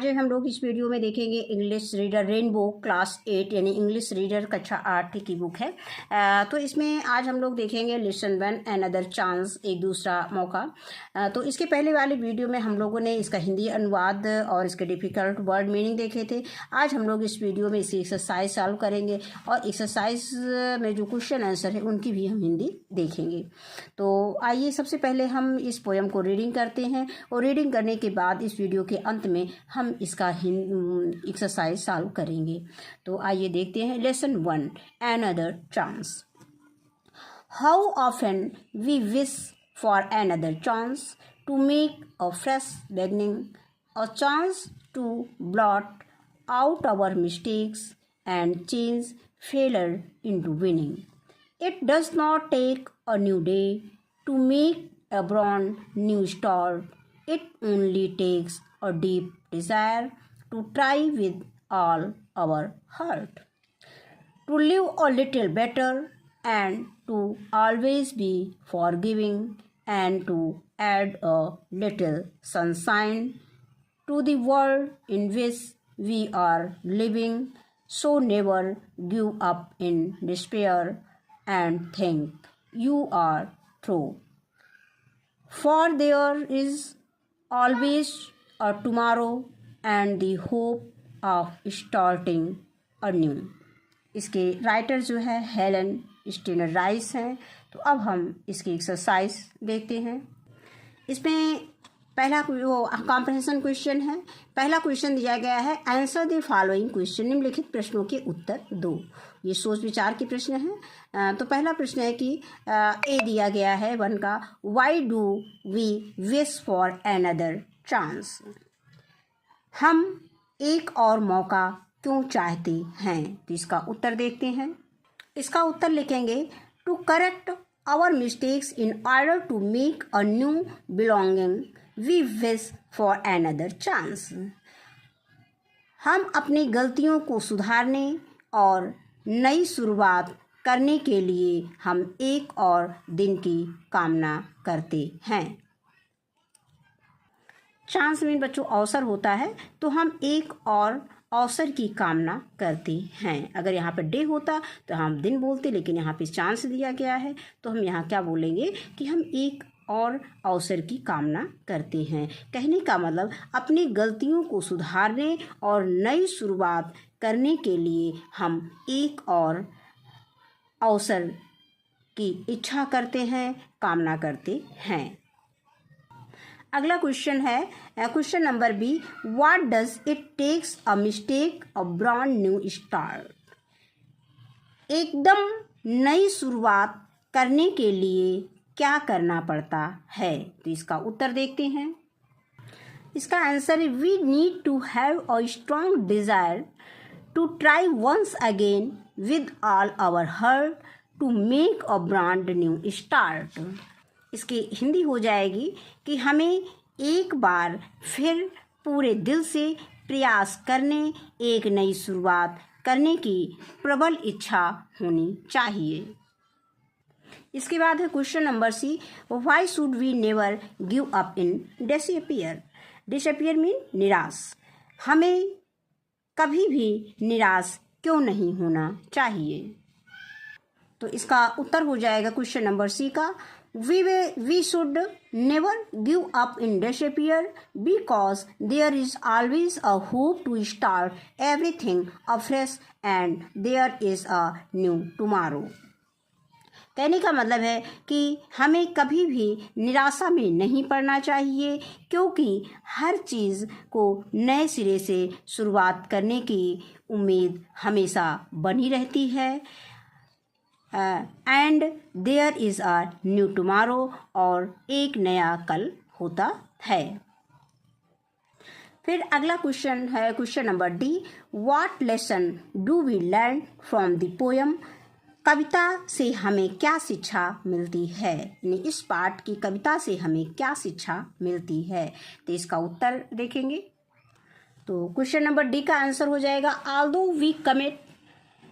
आज हम लोग इस वीडियो में देखेंगे इंग्लिश रीडर रेनबो क्लास 8 यानी इंग्लिश रीडर कक्षा 8 की बुक है। तो इसमें आज हम लोग देखेंगे लेसन 1 अनदर चांस, एक दूसरा मौका। तो इसके पहले वाले वीडियो में हम लोगों ने इसका हिंदी अनुवाद और इसके डिफ़िकल्ट वर्ड मीनिंग देखे थे। आज हम लोग इस वीडियो में इसकी एक्सरसाइज सॉल्व करेंगे और एक्सरसाइज में जो क्वेश्चन आंसर है उनकी भी हम हिंदी देखेंगे। तो आइए सबसे पहले हम इस पोएम को रीडिंग करते हैं और रीडिंग करने के बाद इस वीडियो के अंत में हम इसका एक्सरसाइज सॉल्व करेंगे। तो आइए देखते हैं lesson 1 another chance. How often we wish for another chance to make a fresh beginning, a chance to blot out our mistakes and change failure into winning. It does not take a new day to make a brand new start. It only takes a deep desire to try with all our heart, to live a little better and to always be forgiving and to add a little sunshine to the world in which we are living. So never give up in despair and think you are through, for there is always a tomorrow and the hope of starting anew. इसके writer जो है Helen Steiner rice हैं। तो अब हम इसकी exercise देखते हैं। इसमें पहला वो कॉम्प्रिहेंशन क्वेश्चन है। पहला क्वेश्चन दिया गया है आंसर द फॉलोइंग क्वेश्चन, निम्नलिखित प्रश्नों के उत्तर दो। ये सोच विचार के प्रश्न हैं। तो पहला प्रश्न है कि ए दिया गया है 1 का, why do we wish for another chance, हम एक और मौका क्यों चाहते हैं। तो इसका उत्तर देखते हैं। इसका उत्तर लिखेंगे to correct our mistakes in order to make a new belonging we wish for another chance. हम अपनी गलतियों को सुधारने और नई शुरुआत करने के लिए हम एक और दिन की कामना करते हैं। चांस मीन बच्चों अवसर होता है, तो हम एक और अवसर की कामना करते हैं। अगर यहाँ पर डे होता तो हम दिन बोलते, लेकिन यहाँ पे चांस दिया गया है तो हम यहाँ क्या बोलेंगे कि हम एक और अवसर की कामना करते हैं। कहने का मतलब अपनी गलतियों को सुधारने और नई शुरुआत करने के लिए हम एक और अवसर की इच्छा करते हैं, कामना करते हैं। अगला क्वेश्चन है question number B, what does it takes a mistake a brand new start. एकदम नई शुरुआत करने के लिए क्या करना पड़ता है। तो इसका उत्तर देखते हैं। इसका आंसर है we need to have a strong desire to try once again with all our heart to make a brand new start. इसकी हिंदी हो जाएगी कि हमें एक बार फिर पूरे दिल से प्रयास करने, एक नई शुरुआत करने की प्रबल इच्छा होनी चाहिए। इसके बाद है question number C, why should we never give up in disappear. Disappear mean निराश, हमें कभी भी निराश क्यों नहीं होना चाहिए। तो इसका उत्तर हो जाएगा क्वेश्चन नंबर सी का, we should never give up in despair because there is always a hope to start everything afresh and there is a new tomorrow। कहने का मतलब है कि हमें कभी भी निराशा में नहीं पड़ना चाहिए, क्योंकि हर चीज़ को नए सिरे से शुरुआत करने की उम्मीद हमेशा बनी रहती है। And there is a new tomorrow, और एक नया कल होता है। फिर अगला क्वेश्चन है question number D, what lesson do we learn from the poem. कविता से हमें क्या शिक्षा मिलती है, यानी इस पाठ की कविता से हमें क्या शिक्षा मिलती है। तो इसका उत्तर देखेंगे। तो क्वेश्चन नंबर डी का आंसर हो जाएगा, although we commit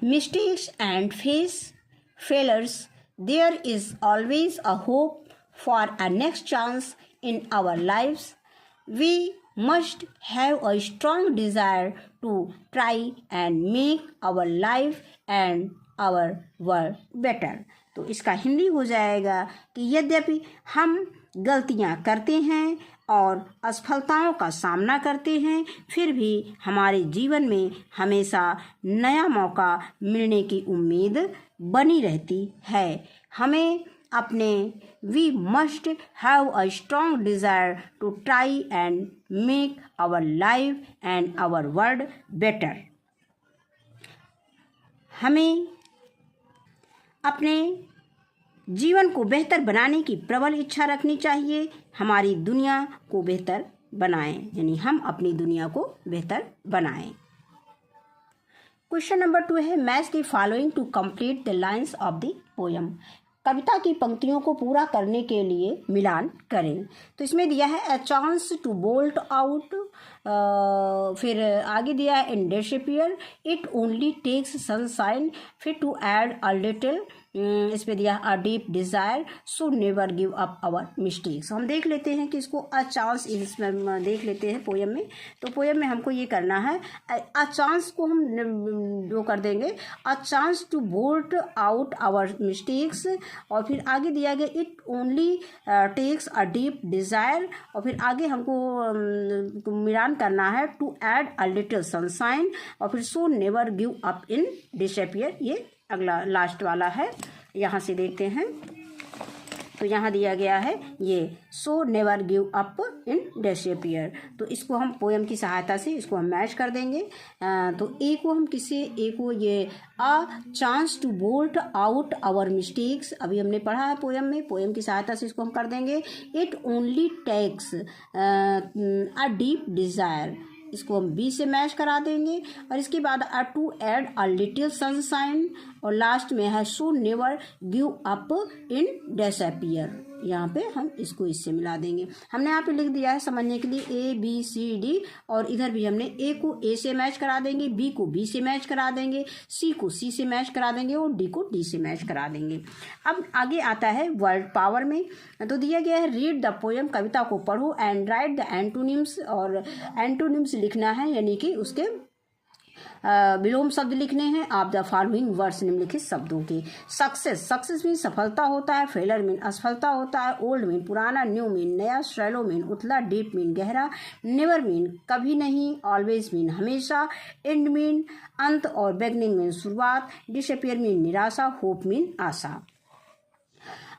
mistakes and face failures, there is always a hope for a next chance in our lives. We must have a strong desire to try and make our life and our world better। तो इसका हिंदी हो जाएगा कि यद्यपि हम गलतियां करते हैं और असफलताओं का सामना करते हैं, फिर भी हमारे जीवन में हमेशा नया मौका मिलने की उम्मीद बनी रहती है। हमें अपने we must have a strong desire to try and make our life and our world better. हमें अपने जीवन को बेहतर बनाने की प्रबल इच्छा रखनी चाहिए। हमारी दुनिया को बेहतर बनाएं, यानी हम अपनी दुनिया को बेहतर बनाएं। क्वेश्चन नंबर 2 है match the following to complete the lines of the poem. कविता की पंक्तियों को पूरा करने के लिए मिलान करें। तो इसमें दिया है a chance to bolt out, फिर आगे दिया है in disappear, it only takes sunshine, फिर टू ऐड अ लिटिल, इसमें दिया a deep desire, so never give up our mistakes. हम देख लेते हैं कि इसको अ चांस, इसमें देख लेते हैं पोयम में। तो पोयम में हमको ये करना है, अ चांस को हम जो कर देंगे a chance to bolt out our mistakes, और फिर आगे दिया गया it only takes a deep desire, और फिर आगे हमको मिलान करना है to add a little sunshine, और फिर so never give up in disappear. ये अगला लास्ट वाला है, यहाँ से देखते हैं। तो यहाँ दिया गया है ये सो never give up in disappear. तो इसको हम पोयम की सहायता से इसको हम मैच कर देंगे। तो ए को हम किससे, ए को ये a chance to bolt out our mistakes, अभी हमने पढ़ा है पोयम में, पोयम की सहायता से इसको हम कर देंगे। It only takes a deep desire, इसको हम बी से मैच करा देंगे। और इसके बाद to add a little sunshine, और लास्ट में है so never give up in disappear. यहाँ पे हम इसको इससे मिला देंगे। हमने यहाँ पे लिख दिया है समझने के लिए ए बी सी डी, और इधर भी हमने ए को ए से मैच करा देंगे, बी को बी से मैच करा देंगे, सी को सी से मैच करा देंगे, और डी को डी से मैच करा देंगे। अब आगे आता है वर्ड पावर में। तो दिया गया है रीड द पोयम, कविता को पढ़ो, एंड राइट द एंटोनिम्स, और एंटोनिम्स लिखना है, यानी कि उसके विलोम शब्द लिखने हैं आप द फॉलोइंग वर्ड्स, निम्नलिखित शब्दों के। सक्सेस, सक्सेस मीन सफलता होता है, फेलर मीन असफलता होता है, ओल्ड मीन पुराना, न्यू मीन नया, शैलो मीन उतला, डीप मीन गहरा, नेवर मीन कभी नहीं, ऑलवेज मीन हमेशा, एंड मीन अंत, और बिगनिंग मीन शुरुआत, डिसअपीयर मीन निराशा, होप मीन आशा।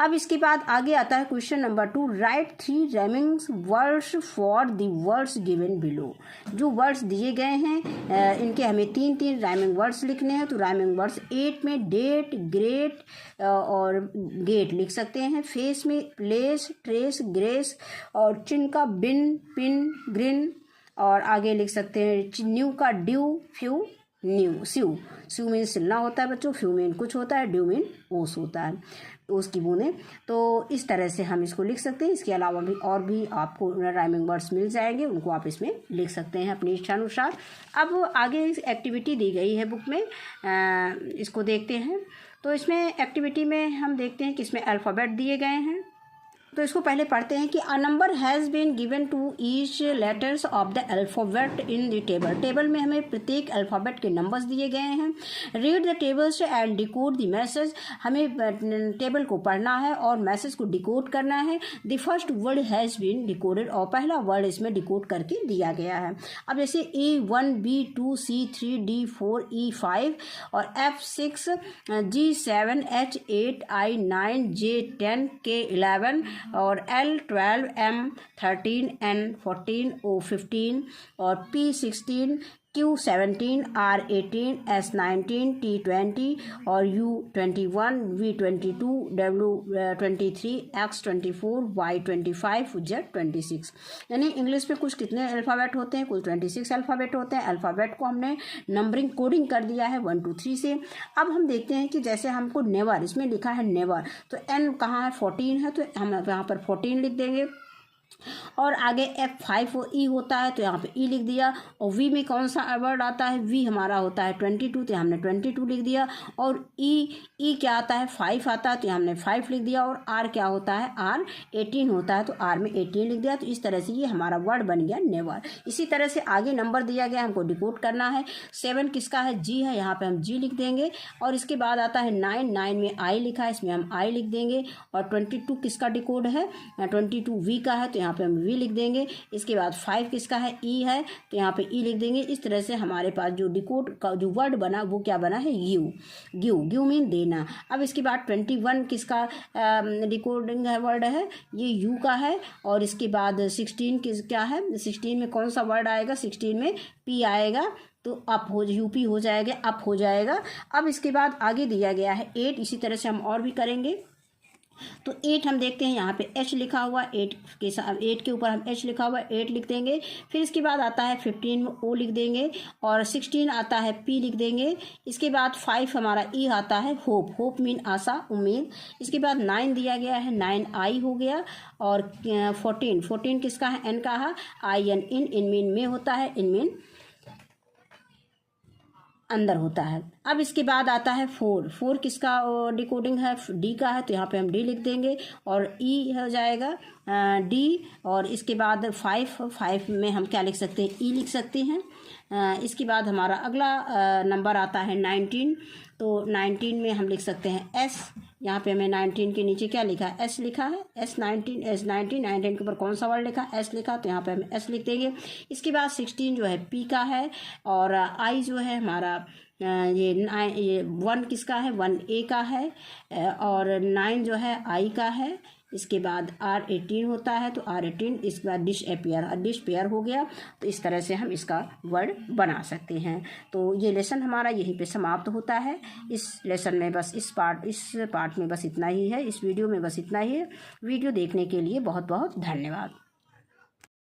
अब इसके बाद आगे आता है question number 2, right 3 rhyming words for the words given below. जो वर्ड्स दिए गए हैं इनके हमें 3 राइमिंग वर्ड्स लिखने हैं। तो राइमिंग वर्ड्स 8 में डेट, ग्रेट और गेट लिख सकते हैं। फेस में प्लेस, ट्रेस, ग्रेस, और चिन का बिन, पिन, ग्रिन, और आगे लिख सकते हैं न्यू का ड्यू, फ्यू, न्यू, स्यू, स्यू मीन सिलना होता है बच्चों, फ्यू मीन कुछ होता है, ड्यू मीन ओस होता है, ओस की बूंदें। तो इस तरह से हम इसको लिख सकते हैं। इसके अलावा भी और भी आपको राइमिंग वर्ड्स मिल जाएंगे, उनको आप इसमें लिख सकते हैं अपनी इच्छानुसार। अब आगे एक्टिविटी दी गई है बुक में, इसको देखते हैं। तो इसमें एक्टिविटी में हम देखते हैं कि इसमें अल्फ़ाबेट दिए गए हैं। तो इसको पहले पढ़ते हैं कि a number has been given to each letters of the alphabet in the table. Table में हमें प्रत्येक अल्फ़ाबेट के नंबर्स दिए गए हैं। Read the tables and decode the message, हमें टेबल को पढ़ना है और मैसेज को डिकोड करना है। The first word has been decoded, और पहला वर्ड इसमें डिकोड करके दिया गया है। अब जैसे A1, B2, C3, D4, E5 और F6, G7, H8, I9, J10, K11 और L12, M13, N14, O15 और P16, Q17, R18, S19, T20 और U21, V22, W23, X24, Y25, Z26। यानी इंग्लिश में कुछ कितने अल्फ़ाबेट होते हैं? कुल 26 अल्फ़ाबेट होते हैं। अल्फ़ाबेट को हमने नंबरिंग कोडिंग कर दिया है 1 2 3 से। अब हम देखते हैं कि जैसे हमको नेवर, इसमें लिखा है नेवर, तो N कहाँ है? 14 है, तो हम यहाँ पर 14 लिख देंगे। और आगे F5 और E होता है तो यहाँ पे E लिख दिया। और V में कौन सा वर्ड आता है, V हमारा होता है 22 तो हमने 22 लिख दिया। और E क्या आता है, 5 आता है तो हमने 5 लिख दिया। और R क्या होता है, R 18 होता है तो R में 18 लिख दिया। तो इस तरह से ये हमारा वर्ड बन गया नेवर। इसी तरह से आगे नंबर दिया गया, हमको डिकोड करना है। 7 किसका है, G है, यहाँ पे हम G लिख देंगे। और इसके बाद आता है 9 में I लिखा है, इसमें हम I लिख देंगे। और 22 किसका डिकोड है, 22 V का है तो यहाँ पे हम V लिख देंगे। इसके बाद 5 किसका है, E है तो यहाँ पे E लिख देंगे। इस तरह से हमारे पास जो डिकोड का जो वर्ड बना वो क्या बना है, गिव मीन देना। अब इसके बाद 21 किसका डिकोडिंग है वर्ड है, ये यू का है। और इसके बाद 16 क्या है, 16 में कौन सा वर्ड आएगा, 16 में P आएगा तो अप हो, यूपी हो जाएगा, अप हो जाएगा। अब इसके बाद आगे दिया गया है 8। इसी तरह से हम और भी करेंगे। तो 8 हम देखते हैं, यहाँ पे H लिखा हुआ, 8 के साथ 8 के ऊपर हम H लिखा हुआ 8 लिख देंगे। फिर इसके बाद आता है 15 में O लिख देंगे। और 16 आता है P लिख देंगे। इसके बाद 5 हमारा E आता है, होप मीन आशा, उम्मीद। इसके बाद 9 दिया गया है, 9 I हो गया। और 14 किसका है, N का है, IN, इन मीन में होता है, इन मीन अंदर होता है। अब इसके बाद आता है 4 किसका डिकोडिंग है, D का है तो यहाँ पे हम D लिख देंगे। और E हो जाएगा D। और इसके बाद 5 में हम क्या लिख सकते हैं, E लिख सकते हैं। इसके बाद हमारा अगला नंबर आता है 19। तो 19 में हम लिख सकते हैं S। यहाँ पे हमें 19 के नीचे क्या लिखा है, S लिखा है, S19 के ऊपर कौन सा वर्ड लिखा, S लिखा, तो यहाँ पे हम S लिख देंगे। इसके बाद 16 जो है P का है। और I जो है हमारा ये 1 किसका है, 1 A का है। और 9 जो है I का है। इसके बाद R18 होता है तो R18। इसके बाद डिश पेयर हो गया। तो इस तरह से हम इसका वर्ड बना सकते हैं। तो ये लेसन हमारा यहीं पे समाप्त होता है। इस लेसन में बस इस पार्ट में बस इतना ही है, इस वीडियो में बस इतना ही है। वीडियो देखने के लिए बहुत बहुत धन्यवाद।